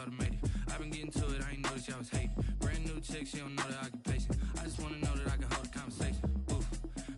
automated. I've been getting to it, I ain't noticed y'all was hating. Brand new chick, she don't know the occupation. I just wanna know that I can hold a conversation. Ooh,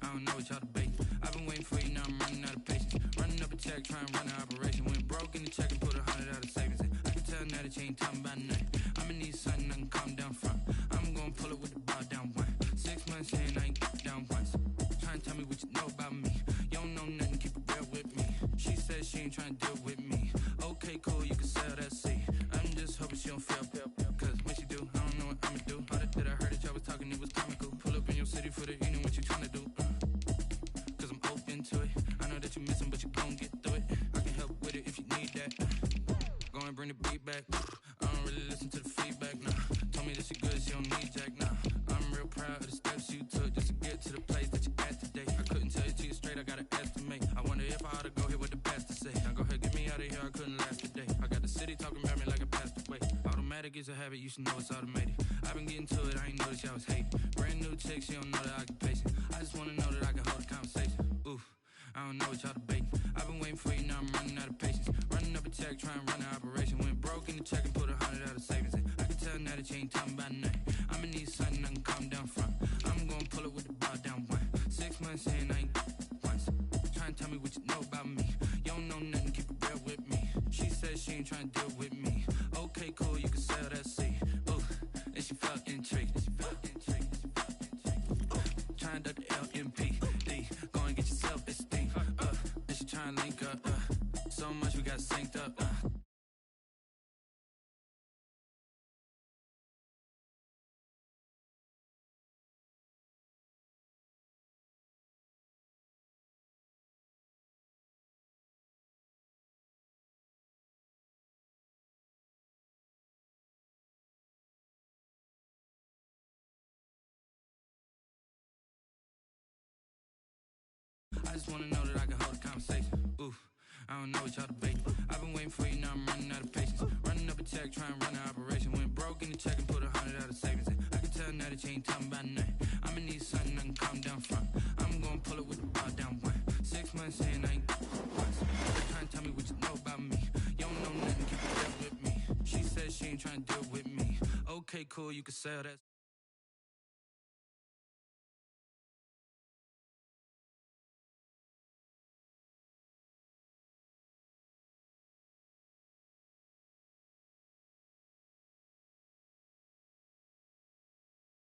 I don't know what y'all debating. I've been waiting for you, now I'm running out of patience. Running up a check, trying to run an operation. Went broke in the check and put 100 out of savings in. I can tell now that you ain't talking about nothing. I'ma need something I can calm down from. I'm gonna pull it with the ball down one. 6 months in, I ain't down once. Trying to tell me what you know about me. You don't know nothing, keep it real with me. She said she ain't trying to deal with me. Okay, cool, you can sell that seed. I'm just hoping she don't feel. Cause when she do, I don't know what I'ma do. All that I heard that y'all was talking, it was comical. Pull up in your city for the evening, what you trying to do? Cause I'm open to it. I know that you missing, but you gon' get through it. I can help with it if you need that. Go and bring the beat back. I don't really listen to the feedback, nah. Told me that she good, she don't need Jack, nah. I'm real proud of the steps you took just to get to the place that you at today. I couldn't tell you to you straight, I gotta estimate. I wonder if I ought to go here with the pastor say. Now go ahead, get me out of here, I couldn't last a day. I got the city talking about me like I passed away. Automatic is a habit, you should know it's automated. I've been getting to it, I ain't noticed y'all was hating. Brand new chick, she don't know the occupation. I just wanna know that I can hold a conversation. Ooh, I don't know what y'all debating. I've been waiting for you, now I'm running out of patience. Running up a check, trying to run an operation. Went broke in the check and put 100 out of savings in. I can tell now that you ain't talking about nothing. I'ma need something I can calm down from. I'm gonna pull it with the ball down one. 6 months in, I ain't once. Trying to tell me what you know about me. You don't know nothing, keep it real with me. She said she ain't trying to deal with me. Okay, cool, you can sell that seed. Ooh, and she felt intrigued. Trying to duck the LMPD. Go and get your self-esteem. And she trying to link up. So much we got synced up. I just wanna know that I can hold a conversation. Ooh, I don't know what y'all debating. I've been waiting for you, now I'm running out of patience. Running up a check, trying to run an operation. Went broke in the check and put 100 out of savings in. I can tell now that you ain't talking about nothing. I'ma need something I can calm down from. I'm gonna pull it with the ball down one. 6 months in, I ain't once. Trying to tell me what you know about me. You don't know nothing, keep it real with me. She said she ain't trying to deal with me. Okay, cool, you can sell that.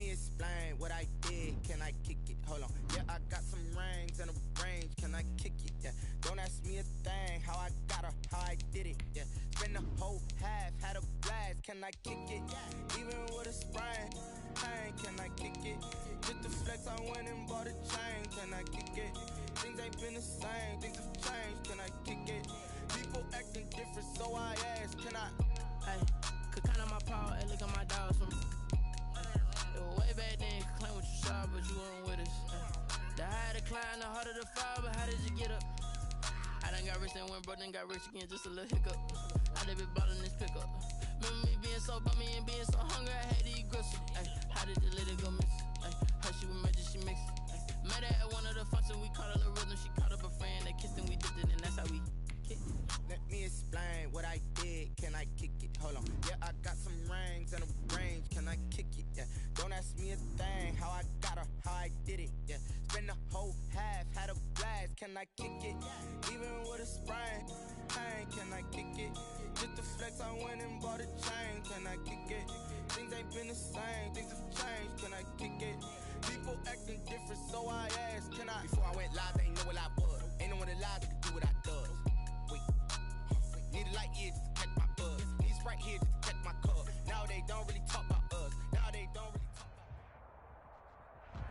Explain what I did, can I kick it? Hold on, yeah, I got some rings and a range, can I kick it? Yeah, don't ask me a thing, how I got her, how I did it. Yeah, spend the whole half, had a blast, can I kick it? Even with a sprain, pain, can I kick it? Just the flex, I went and bought a chain, can I kick it? Things ain't been the same, things have changed, can I kick it? People acting different, so I ask, can I? Hey, could count on my power, and look at my dogs from. Way back then, could claim what you saw, but you weren't with us. The higher the climb, the harder the fall, but how did you get up? I done got rich and went broke, then got rich again, just a little hiccup. I done been ballin' this pickup. Remember me being so bummy and being so hungry, I had to eat gristle. How did the lady go miss? How she was magic, she mixed. Met her at one of the functions, we caught her the rhythm, she caught up a friend, they kissed and we dipped it, and that's how we kicked. Let me explain what I did, can I kick it? Hold on, yeah, I got some rings and a range, can I kick it? Yeah, don't ask me a thing, how I got her, how I did it. Yeah, spend the whole half, had a blast, can I kick it? Even with a sprain, pain, can I kick it? Just the flex, I went and bought a chain, can I kick it? Things ain't been the same, things have changed, can I kick it? People acting different, so I asked, can I? Before I went live, they ain't know what I was. Ain't no one alive that could do what I does. Wait, need a light here just to catch my buzz. Need Sprite here just to catch my cup. Now they don't really talk about us. Now they don't really talk about.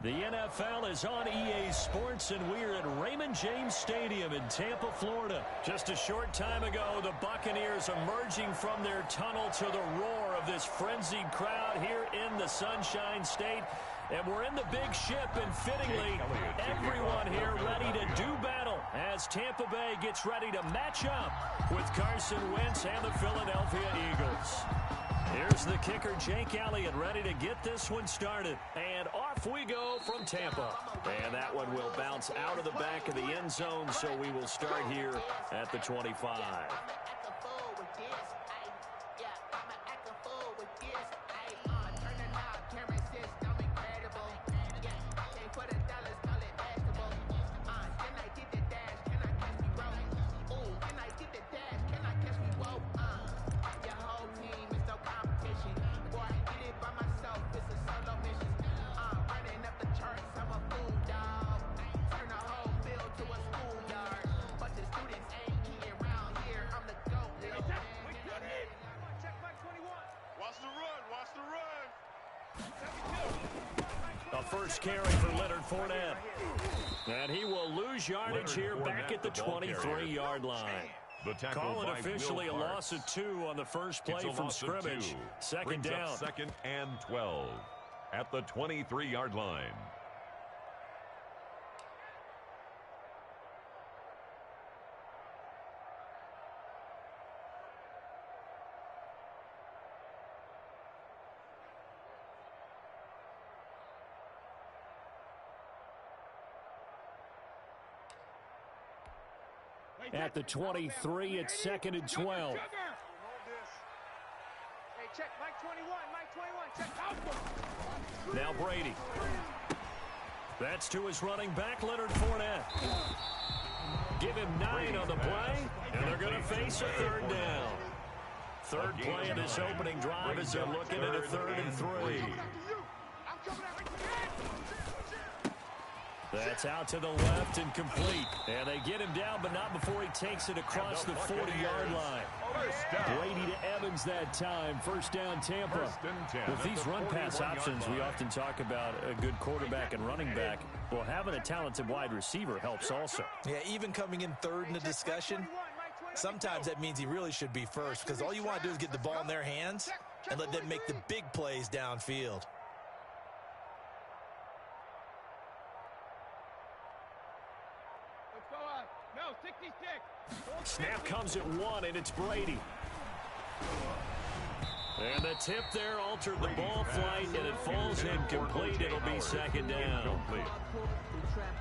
The NFL is on EA Sports, and we're at Raymond James Stadium in Tampa, Florida. Just a short time ago, the Buccaneers emerging from their tunnel to the roar of this frenzied crowd here in the Sunshine State. And we're in the big ship, and fittingly, everyone here ready to do battle as Tampa Bay gets ready to match up with Carson Wentz and the Philadelphia Eagles. Here's the kicker, Jake Elliott, ready to get this one started. And off we go from Tampa. And that one will bounce out of the back of the end zone, so we will start here at the 25. is. Turn the knob, camera system incredible. Yeah, can't put a dollars, call it vegetable. Can I get the dash? Can I catch me roll? Ooh, can I get the dash? Can I catch me roll? Your whole team is no competition. Boy, I get it by myself. It's a solo mission. Running up the charts, I'm a fool dog. Turn the whole field to a schoolyard. Bunch of students ain't eating around here. I'm the GOAT, little man. Check back 21. Watch the run. Watch the run. A first carry for Leonard Fournette. And he will lose yardage here back at the 23-yard line. Call it officially a loss of 2 on the first play from scrimmage. Second down. Second and 12 at the 23-yard line. At the 23, it's second and 12. Hey, check Mike 21. Mike 21. Check out. Now Brady. That's to his running back, Leonard Fournette. Give him 9 on the play, and they're going to face a third down. Third play in this opening drive as they're looking at a 3rd and 3. That's out to the left and complete. And they get him down, but not before he takes it across the 40-yard line. Brady to Evans that time. First down, Tampa. With these run-pass options, we often talk about a good quarterback and running back. Well, having a talented wide receiver helps also. Yeah, even coming in third in the discussion, sometimes that means he really should be first, because all you want to do is get the ball in their hands and let them make the big plays downfield. No, 66. Snap comes at 1, and it's Brady. And the tip there altered the ball flight, and it falls incomplete. It'll be second down.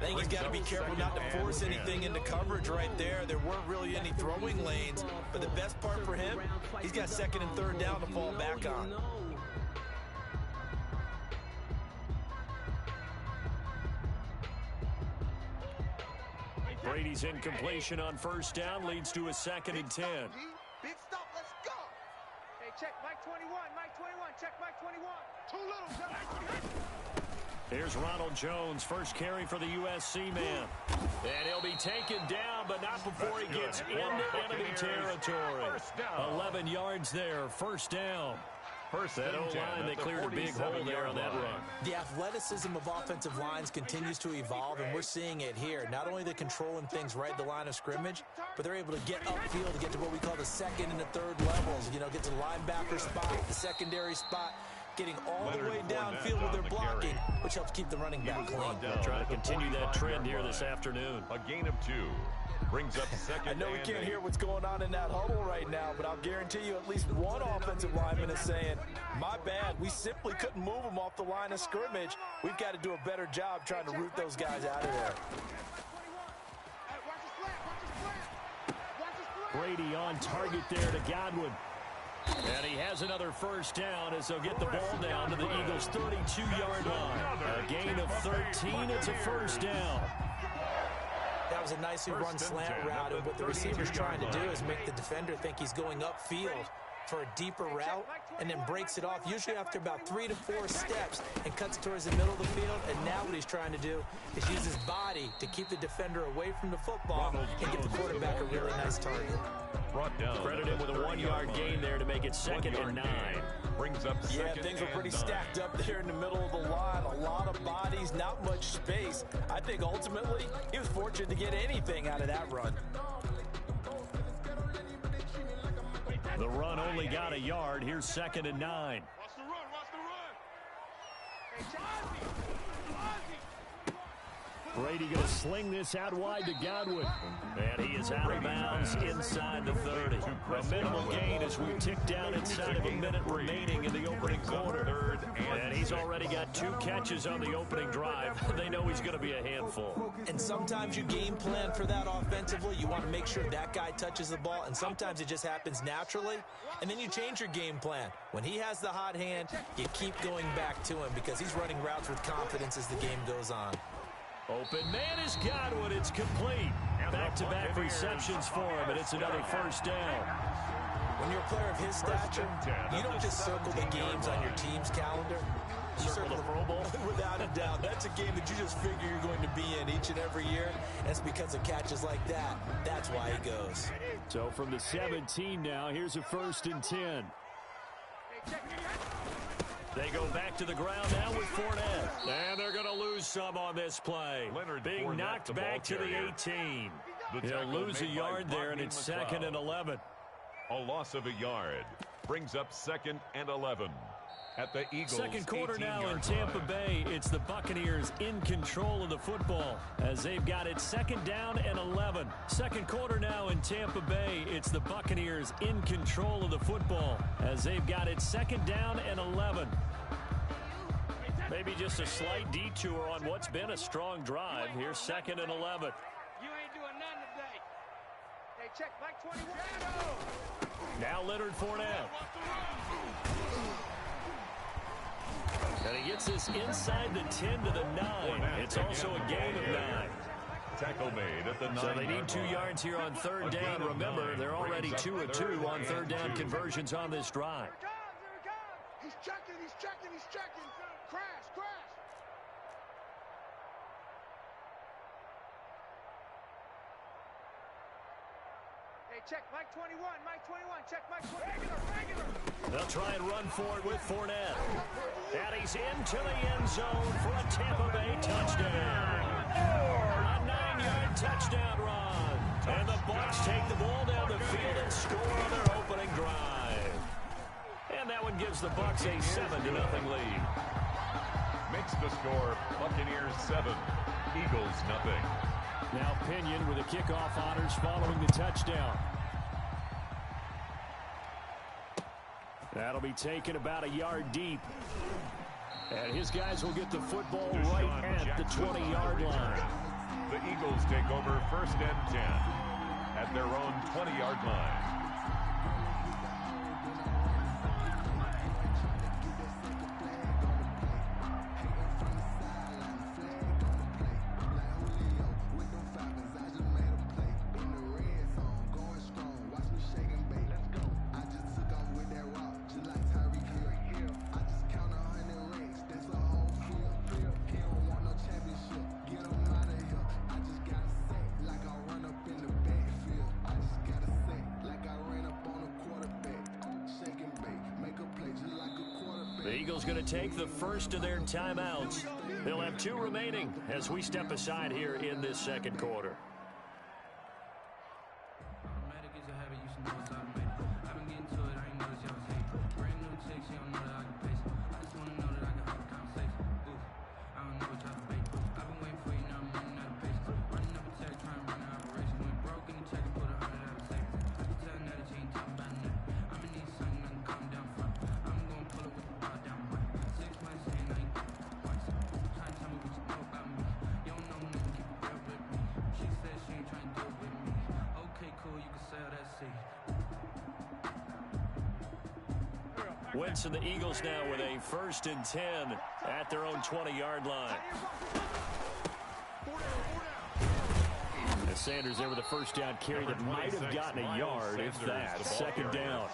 I think he's got to be careful not to force anything into coverage right there. There weren't really any throwing lanes, but the best part for him, he's got second and third down to fall back on. Brady's incompletion on first down leads to a second and 10. Big stop, let's go. Hey, check Mike 21. Mike 21. Check Mike 21. Too little. Here's Ronald Jones, first carry for the USC man. And he'll be taken down, but not before he gets into enemy territory. 11 yards there, first down. That O-line, they cleared a big hole there on that run. The athleticism of offensive lines continues to evolve, and we're seeing it here. Not only are they controlling things right at the line of scrimmage, but they're able to get upfield to get to what we call the second and the third levels. You know, get to the linebacker spot, the secondary spot, getting all the way downfield with their blocking, which helps keep the running back clean. Trying to continue that trend here this afternoon. A gain of 2. Brings up second. I know we can't hear what's going on in that huddle right now, but I'll guarantee you at least one offensive lineman is saying, my bad, we simply couldn't move them off the line of scrimmage. We've got to do a better job trying to root those guys out of there. Brady on target there to Godwin. And he has another first down as they'll get the ball down to the Eagles' 32-yard line. A gain of 13, it's a first down. That was a nicely run slant route, and what the receiver's trying to do is make the defender think he's going upfield for a deeper route, and then breaks it off, usually after about 3 to 4 steps, and cuts towards the middle of the field. And now what he's trying to do is use his body to keep the defender away from the football and give the quarterback a really nice target. Credit him with a 1-yard gain there to make it second and 9. Brings up yeah, things were pretty stacked up there in the middle of the line. A lot of bodies, not much space. I think ultimately he was fortunate to get anything out of that run. The run only got a yard. Here's second and 9. Watch the run. Watch the run. Brady going to sling this out wide to Godwin. And he is out of bounds inside the 30. A minimal gain as we tick down inside of a minute remaining in the opening quarter. And he's He's already got 2 catches on the opening drive. They know he's going to be a handful. And sometimes you game plan for that offensively. You want to make sure that guy touches the ball, and sometimes it just happens naturally. And then you change your game plan. When he has the hot hand, you keep going back to him because he's running routes with confidence as the game goes on. Open man is Godwin. It's complete. Back-to-back receptions for him, and it's another first down. When you're a player of his stature, you don't just circle the games on your team's calendar. You circle the Pro Bowl. Without a doubt. That's a game that you just figure you're going to be in each and every year. And it's because of catches like that. That's why he goes. So from the 17 now, here's a 1st and 10. They go back to the ground now with Fournette. And they're going to lose some on this play. Being Fournette, knocked back to the 18. He'll lose a yard there, and it's 2nd and 11. A loss of a yard brings up 2nd and 11. At the Eagles' second quarter now in Tampa Bay. It's the Buccaneers in control of the football as they've got it 2nd down and 11. Second quarter now in Tampa Bay. It's the Buccaneers in control of the football as they've got it 2nd down and 11. Maybe just a slight detour on what's been a strong drive. Here's 2nd and 11. You ain't doing nothing today. Hey, check Mike 21. Now Leonard Fournette. And he gets this inside the 10 to the 9. It's also a gain of 9. Tackle made at the 9. So they need 2 yards here on 3rd down. Remember, they're already 2 of 2 on 3rd down conversions on this drive. Here it comes. He's checking. Crash. Hey, check Mike 21. Check Mike 21. Regular. They'll try and run for it with Fournette. And he's into the end zone for a Tampa Bay touchdown. A 9-yard touchdown run. And the Bucs take the ball down the field and score on their opening drive. And that one gives the Bucs a 7-0 lead. Makes the score Buccaneers 7, Eagles 0. Now Pinion with the kickoff honors following the touchdown. That'll be taken about a yard deep. And his guys will get the football right at the 20-yard line. The Eagles take over 1st and 10 at their own 20-yard line. The Eagles going to take the first of their timeouts. They'll have 2 remaining as we step aside here in this second quarter. Wentz and the Eagles now with a 1st and 10 at their own 20-yard line. As Sanders there with a 1st down carry that might have gotten a yard, if that. 2nd down.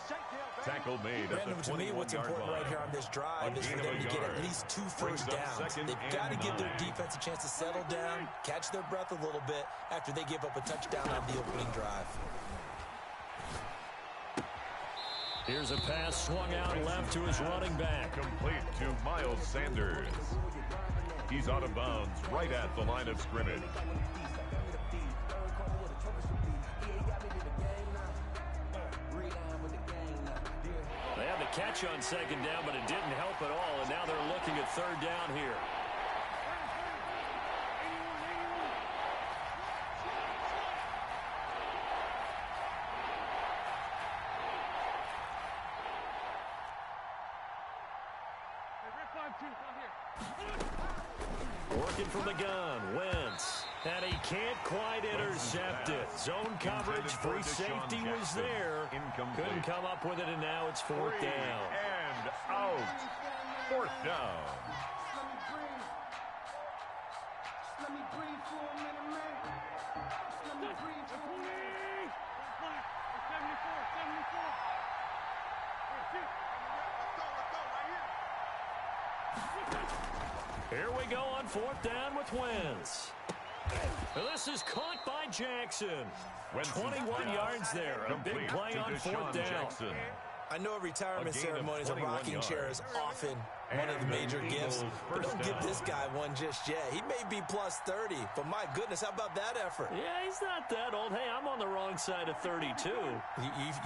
Tackle made at the 21-yard line. To me, what's important right here on this drive is for them to get at least 2 first downs. They've got to give their defense a chance to settle down, catch their breath a little bit after they give up a touchdown on the opening drive. Here's a pass swung out left to his running back. Complete to Miles Sanders. He's out of bounds right at the line of scrimmage. They had the catch on 2nd down, but it didn't help at all, and now they're looking at 3rd down here. Working from the gun, Wentz. And he can't quite intercept it. Zone coverage, free safety was there. Couldn't come up with it, and now it's fourth down. And out. Fourth down. Let me breathe for a minute, man. Let me breathe for a minute. 74. Here we go on fourth down with Wentz. This is caught by Jackson. 21 yards there. A big play on fourth down. I know retirement ceremonies a rocking chair is often one of the major gifts, but don't give this guy one just yet. He may be plus 30, but my goodness, how about that effort? Yeah, he's not that old. Hey, I'm on the wrong side of 32.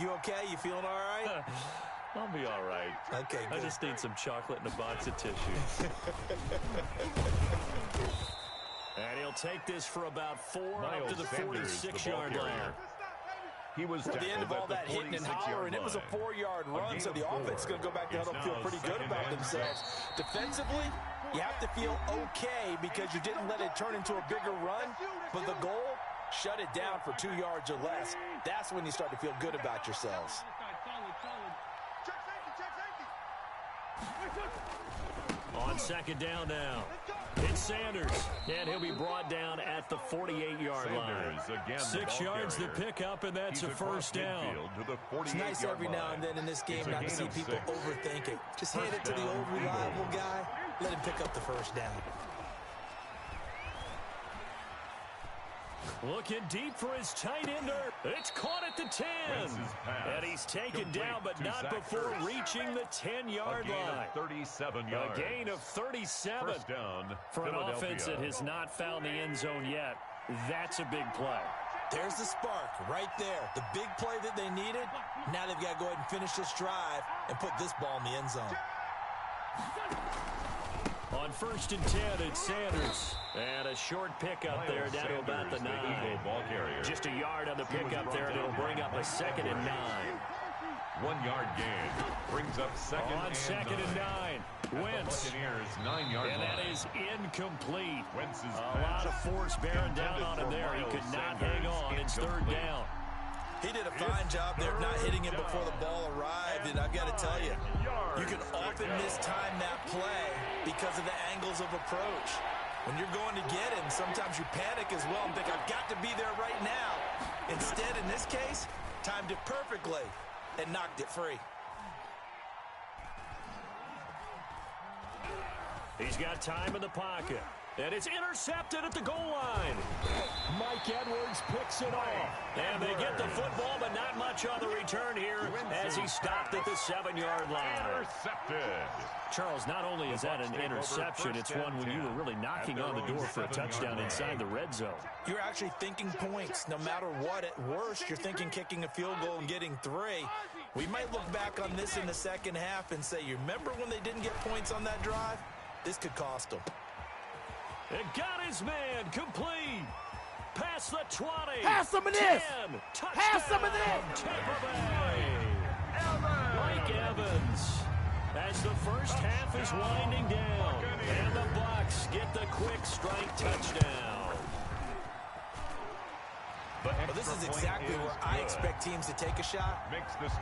You okay? You feeling all right? I'll be all right. Okay, good. I just need some chocolate and a box of tissue. And he'll take this for about 4 up to the 46-yard line. He was at the end of all that hitting and hollering, it was a 4-yard run, so the offense is going to go back to huddle, feel pretty good about themselves. Defensively, you have to feel okay because you didn't let it turn into a bigger run, but the goal, shut it down for 2 yards or less. That's when you start to feel good about yourselves. On second down now, it's Sanders, and he'll be brought down at the 48-yard line. 6 yards the pickup, and that's a first down. It's nice every now and then in this game not to see people overthink it. Just hand it to the old reliable guy, let him pick up the first down. Looking deep for his tight ender. It's caught at the 10. And he's taken down, but not before reaching the 10-yard line. 37 yards. A gain of 37. First down, for an offense that has not found the end zone yet. That's a big play. There's the spark right there. The big play that they needed. Now they've got to go ahead and finish this drive and put this ball in the end zone. On first and 10, it's Sanders. And a short pickup there down to about the 9. Just a yard on the pickup there, and it'll bring up a 2nd and 9. 1 yard gain. Brings up second and 9. Wentz. 9-yard and that is incomplete. A lot of force bearing down on him there. He could not hang on. It's third down. He did a fine job there not hitting him before the ball arrived, and I've got to tell you, you can often mistime that play because of the angles of approach. When you're going to get him, sometimes you panic as well and think, I've got to be there right now. Instead, in this case, timed it perfectly and knocked it free. He's got time in the pocket. And it's intercepted at the goal line. Mike Edwards picks it off. And they get the football, but not much on the return here as he stopped at the 7-yard line. Intercepted. Charles, not only is that an interception, it's one when you were really knocking on the door for a touchdown inside the red zone. You're actually thinking points. No matter what, at worst, you're thinking kicking a field goal and getting 3. We might look back on this in the second half and say, you remember when they didn't get points on that drive? This could cost them. It got his man complete. Past the 20. Have some of this. 10. Touchdown. Have some of this. Tampa Bay. Mike Evans. As the first half is winding down. And the Bucs get the quick strike touchdown. Well, this is exactly where I expect teams to take a shot.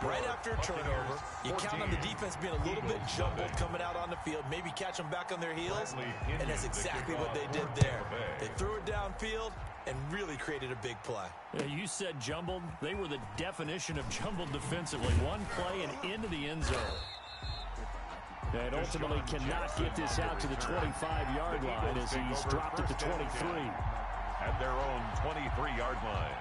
Right after a turnover, you count on the defense being a little bit jumbled coming out on the field, maybe catch them back on their heels, and that's exactly what they did there. They threw it downfield and really created a big play. You said jumbled. They were the definition of jumbled defensively. One play and into the end zone. And ultimately cannot get this out to the 25-yard line as he's dropped at the 23. At their own 23-yard line.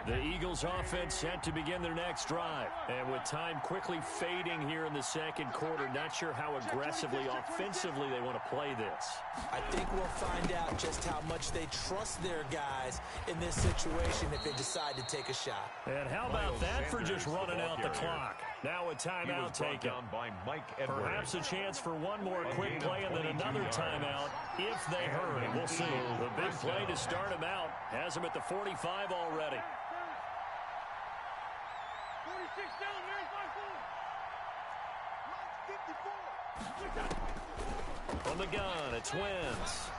The Eagles offense set to begin their next drive. And with time quickly fading here in the second quarter, not sure how aggressively, offensively they want to play this. I think we'll find out just how much they trust their guys in this situation if they decide to take a shot. And how about that for just running out the clock? Now a timeout taken. By Mike Edwards. Perhaps a chance for one more quick play and then another timeout if they hurry. We'll see. The big play to start him out has him at the 45 already. From the gun, it's Wentz.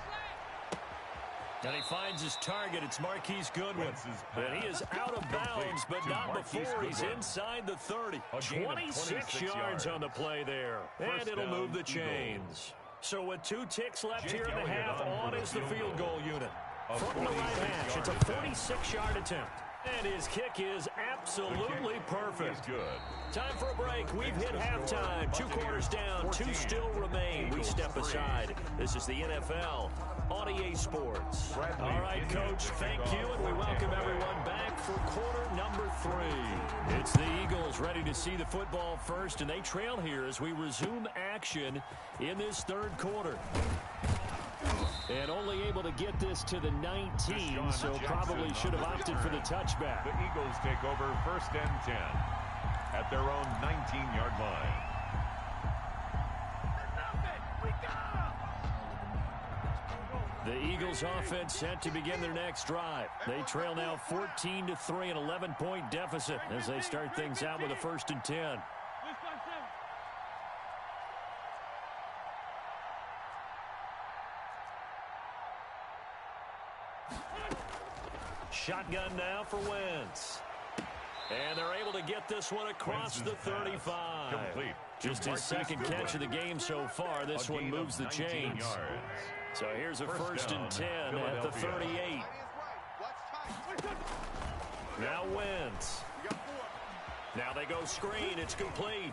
And he finds his target. It's Marquise Goodwin. And he is out of bounds, but not before he's inside the 30. 26 yards on the play there. And it'll move the chains. So with 2 ticks left here in the half, on is the field goal unit. From the right hash, it's a 46-yard attempt. And his kick is absolutely perfect. Time for a break. We've hit halftime. 2 quarters down. 2 still remain. We step aside. This is the NFL on EA Sports. All right, Coach, thank you, and we welcome everyone back for quarter number 3. It's the Eagles ready to see the football first, and they trail here as we resume action in this third quarter. And only able to get this to the 19, so probably should have opted for the touchback. The Eagles take over 1st and 10 at their own 19-yard line. The Eagles offense set to begin their next drive. They trail now 14-3, an 11-point deficit as they start things out with a 1st and 10. Shotgun now for Wentz. And they're able to get this one across the 35. Complete. Just his second catch of the game so far. This one moves the chains. So here's a 1st and 10 at the 38. Now Wentz. Now they go screen. It's complete.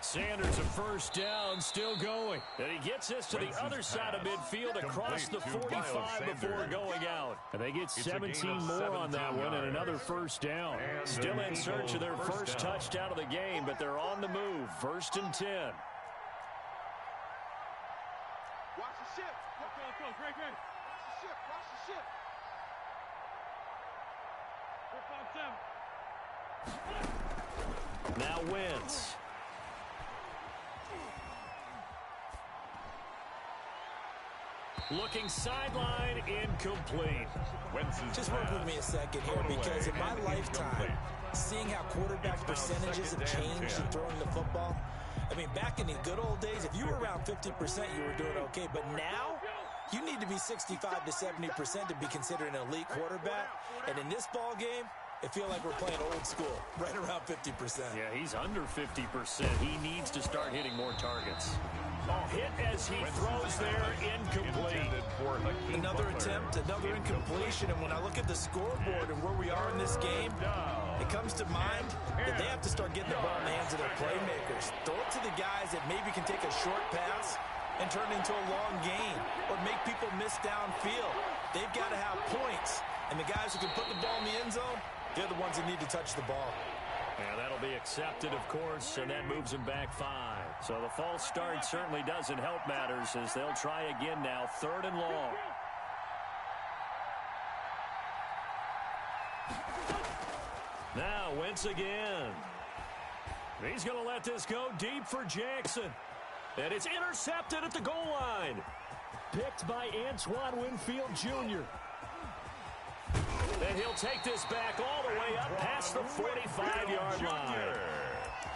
Sanders a 1st down, still going. And he gets this to the other side of midfield across the 45 before going out. And they get 17 more on that one and another 1st down. Still in search of their first touchdown of the game, but they're on the move. 1st and 10. Watch the ship. Go, great. Watch the ship. Now Wentz. Looking sideline, incomplete. Just work with me a second here, because in my lifetime, seeing how quarterback percentages have changed in throwing the football, I mean, back in the good old days, if you were around 50%, you were doing okay. But now, you need to be 65 to 70% to be considered an elite quarterback. And in this ball game, I feel like we're playing old school, right around 50%. Yeah, he's under 50%. He needs to start hitting more targets. Hit as he throws there, incomplete. Another attempt, another incompletion, and when I look at the scoreboard and where we are in this game, it comes to mind that they have to start getting the ball in the hands of their playmakers. Throw it to the guys that maybe can take a short pass and turn it into a long gain or make people miss downfield. They've got to have points, and the guys who can put the ball in the end zone, they're the ones that need to touch the ball. And that'll be accepted, of course, and that moves them back 5. So the false start certainly doesn't help matters as they'll try again now, 3rd and long. Now Wentz again. He's going to let this go deep for Jackson. And it's intercepted at the goal line. Picked by Antoine Winfield Jr. And he'll take this back all the way up past the 45-yard line.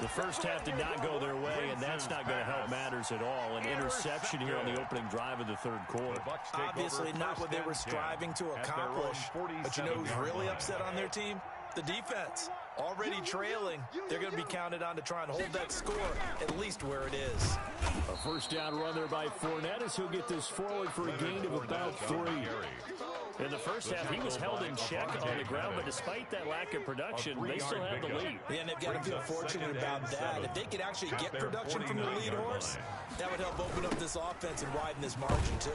The first half did not go their way, and that's not going to help matters at all. An interception here on the opening drive of the third quarter. Obviously not what they were striving to accomplish. But you know who's really upset on their team? The defense. Already trailing. They're going to be counted on to try and hold that score at least where it is. A 1st down run there by Fournette as he'll get this forward for a gain of about 3. In the first half, he was held in check on the ground, but despite that lack of production, they still have the lead. Yeah, and they've got to feel fortunate about that. If they could actually get production from the lead horse, that would help open up this offense and widen this margin, too.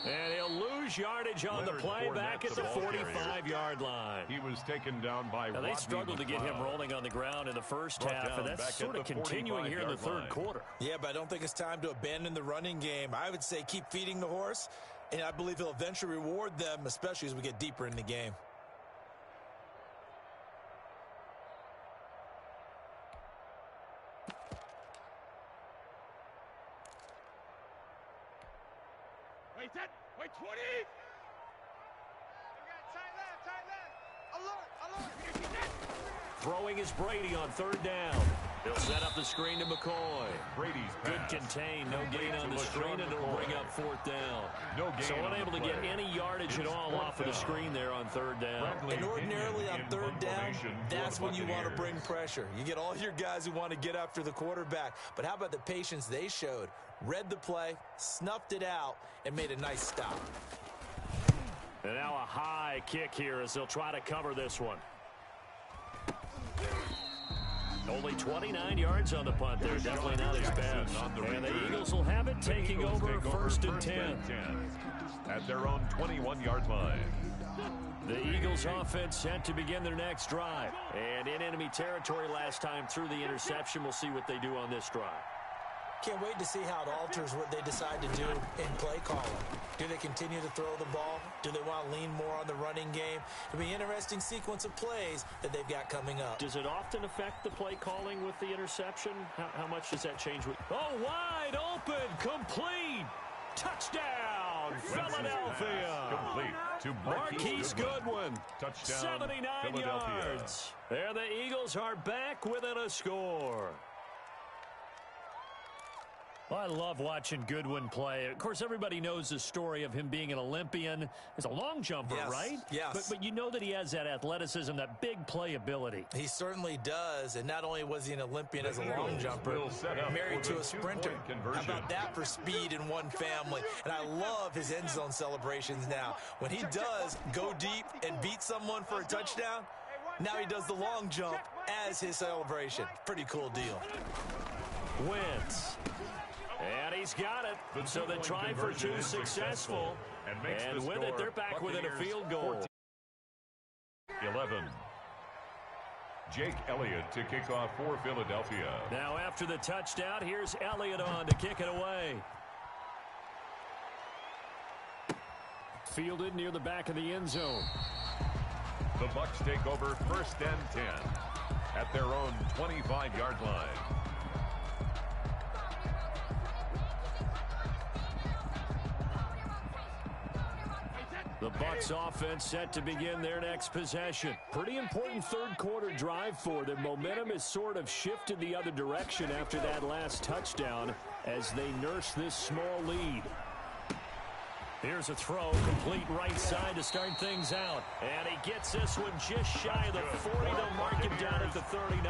And he'll lose yardage on the play back at the 45-yard line. He was taken down by now, they struggled to get him rolling on the ground in the first half, and that's sort of continuing here in the third quarter. Yeah, but I don't think it's time to abandon the running game. I would say keep feeding the horse, and I believe he'll eventually reward them, especially as we get deeper in the game. Wait, 20! We got tight left. Alert! Throwing is Brady on third down. He'll set up the screen to McCoy. Brady's Good pass. contain. No gain on the screen, and it'll bring up fourth down. No gain so on unable the to get play. any yardage at all off of the screen there on third down. And ordinarily on third down, that's when you want to bring pressure. You get all your guys who want to get after the quarterback. But how about the patience they showed? Read the play, snuffed it out, and made a nice stop. And now a high kick here as they'll try to cover this one. Only 29 yards on the punt there. Definitely not his best. And the Eagles will have it, taking over first and 10. At their own 21-yard line. The Eagles offense set to begin their next drive. And in enemy territory last time through the interception. We'll see what they do on this drive. Can't wait to see how it alters what they decide to do in play calling. Do they continue to throw the ball? Do they want to lean more on the running game? It'll be an interesting sequence of plays that they've got coming up. Does it often affect the play calling with the interception? How much does that change? Oh, wide open, complete, touchdown, Philadelphia. Complete to Marquise Goodwin. Touchdown, 79 yards. There the Eagles are back within a score. Well, I love watching Goodwin play. Of course, everybody knows the story of him being an Olympian. He's a long jumper, right? Yes. But you know that he has that athleticism, that big play ability. He certainly does. And not only was he an Olympian as a long jumper, married to a sprinter. How about that for speed in one family? And I love his end zone celebrations now. When he does go deep and beat someone for a touchdown, now he does the long jump as his celebration. Pretty cool deal. Wentz. And he's got it. So the try for two successful. And with it, they're back within a field goal. 11. Jake Elliott to kick off for Philadelphia. Now after the touchdown, here's Elliott on to kick it away. Fielded near the back of the end zone. The Bucs take over first and 10 at their own 25-yard line. The Bucs offense set to begin their next possession. Pretty important third quarter drive for them. Momentum has sort of shifted the other direction after that last touchdown as they nurse this small lead. Here's a throw, complete right side to start things out. And he gets this one just shy of the 40. They'll mark him down at the 39.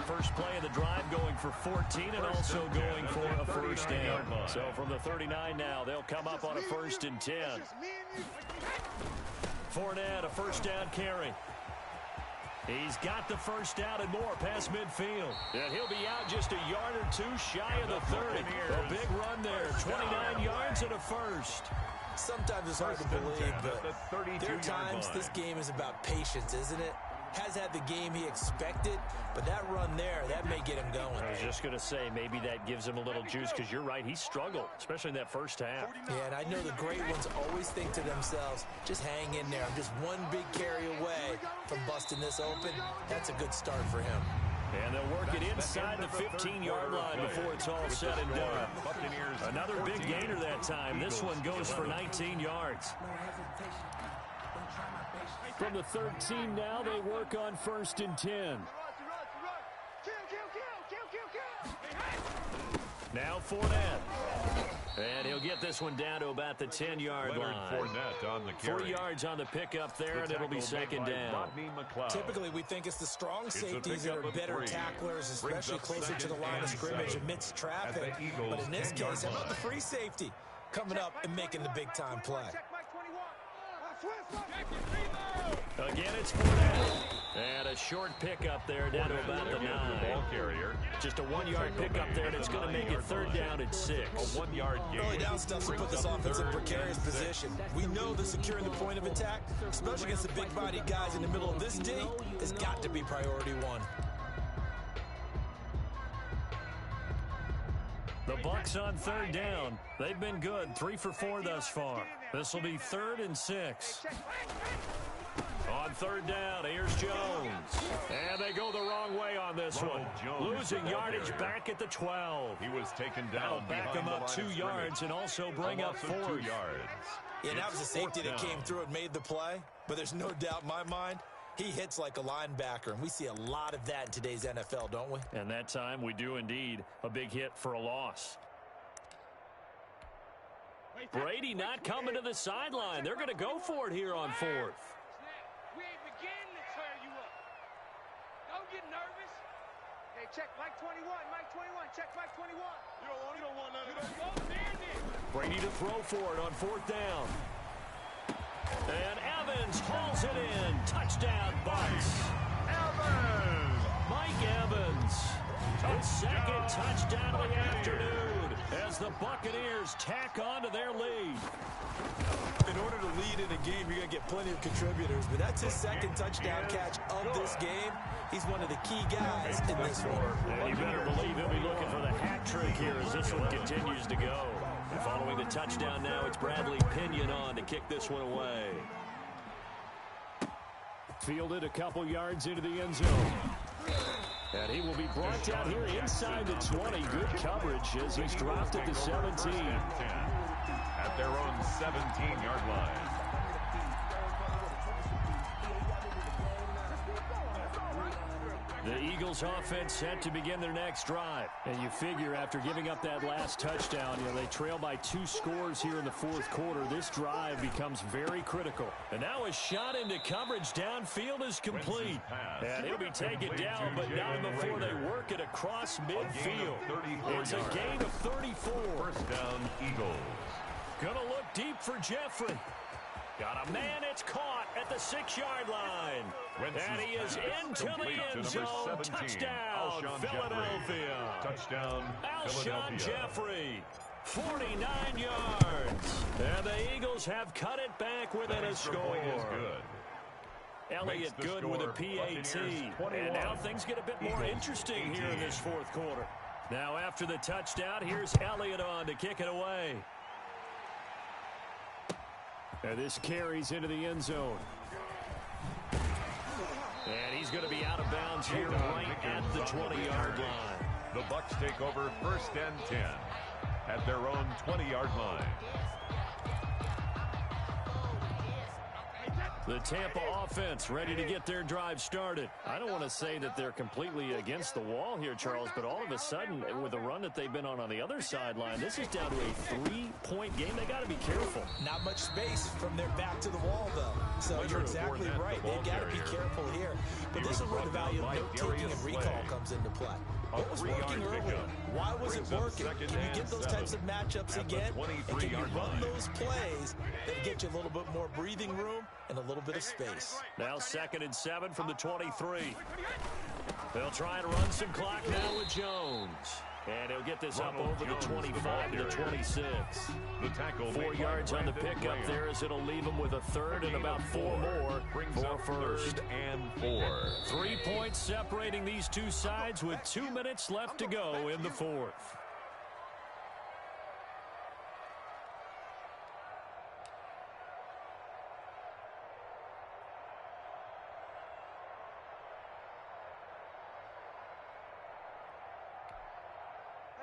First play of the drive going for 14 and also going for a first down. So from the 39 now, they'll come up on a first and 10. Fournette, a first down carry. He's got the first down and more past midfield. And he'll be out just a yard or two shy of the 30. A big run there, 29 yards and a first. Sometimes it's hard to believe, but there are times this game is about patience, isn't it? Has had the game he expected, but that run there, that may get him going. I was just going to say, maybe that gives him a little juice, because you're right, he struggled, especially in that first half. Yeah, and I know the great ones always think to themselves, just hang in there. I'm just one big carry away from busting this open. That's a good start for him. And they'll work it inside the 15-yard line before it's all said and done. Another big gainer that time. This one goes for 19 yards. From the 13 now, they work on first and 10. Now Fournette. And he'll get this one down to about the 10-yard line. Fournette on the carry. 3 yards on the pickup there, and it'll be second down. Typically, we think it's the strong safeties that are better tacklers, especially closer to the line of scrimmage amidst traffic. But in this case, how about the free safety coming up and making the big-time play? Again, it's Fournette. And a short pickup there down to about the 9. Ball carrier. Just a 1-yard pickup there, and it's going to make it third down and 6. A 1-yard gain. Early down stuff to put this offense in precarious position. We know that securing the point of attack, especially against the big-bodied guys in the middle of this D, has got to be priority one. The Bucs on third down. They've been good, 3 for 4 thus far. This will be 3rd and 6. On third down, here's Jones. And they go the wrong way on this one. Losing yardage back at the 12. He was taken That'll down. back him up 2 yards and also bring up 4 yards. Yeah, that was a safety that came through and made the play. But there's no doubt in my mind, He hits like a linebacker, and we see a lot of that in today's NFL, don't we? And that time we do indeed. A big hit for a loss. Brady not coming to the sideline. They're going to go for it here on fourth. We ain't beginning to tear you up. Don't get nervous. Hey, check Mike 21. Mike 21. Check Mike 21. You don't want none of that. You don't go there then. Brady to throw for it on fourth down. And Evans hauls it in. Touchdown, Bucs. Evans! Mike Evans. His second touchdown of the afternoon as the Buccaneers tack on to their lead. In order to lead in a game, you're going to get plenty of contributors, but that's his second touchdown catch of this game. He's one of the key guys in this one. And you better believe he'll be looking for the hat trick here as this one continues to go. And following the touchdown now, it's Bradley Pinion on to kick this one away. Fielded a couple yards into the end zone. And he will be brought down here inside the 20. Good coverage as he's dropped at the 17. At their own 17-yard line. The Eagles offense set to begin their next drive. And you figure after giving up that last touchdown, they trail by 2 scores here in the fourth quarter. This drive becomes very critical. And now a shot into coverage downfield is complete. And he'll be taken down, but not before they work it across midfield. It's a gain of 34. First down, Eagles. Gonna look deep for Jeffrey. Got a man, it's caught at the 6-yard line. And he is into the end zone. Touchdown, Philadelphia. Touchdown, Alshon Jeffrey. 49 yards. And the Eagles have cut it back within a score. Elliott good with a PAT. And now things get a bit more interesting here in this fourth quarter. Now after the touchdown, here's Elliott on to kick it away. And this carries into the end zone. And he's going to be out of bounds here right at the 20-yard line. The Bucs take over first and 10 at their own 20-yard line. The Tampa offense ready to get their drive started. I don't want to say that they're completely against the wall here, Charles, but all of a sudden, with the run that they've been on the other sideline, this is down to a 3-point game. They got to be careful. Not much space from their back to the wall, though. So you're exactly right. They've got to be careful here. But this is where the value of note-taking and recall comes into play. What was working earlier? Why was it working? Can you get those types of matchups again? And can you run those plays that get you a little bit more breathing room and a little bit of space? Now 2nd and 7 from the 23. They'll try to run some clock now with Jones. And he'll get this up over the 25 to the 26. 4 yards on the pickup there as it'll leave him with a third and about 4 more for first. And 4. 3 points separating these two sides with 2 minutes left to go in the fourth.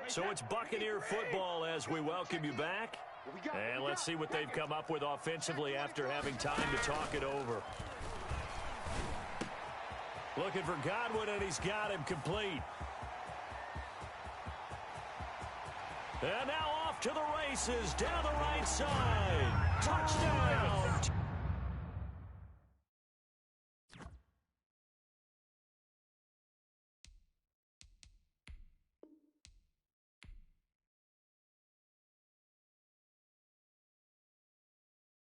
So it's Buccaneer football as we welcome you back. And let's see what they've come up with offensively after having time to talk it over. Looking for Godwin, and he's got him complete. And now off to the races down the right side. Touchdown.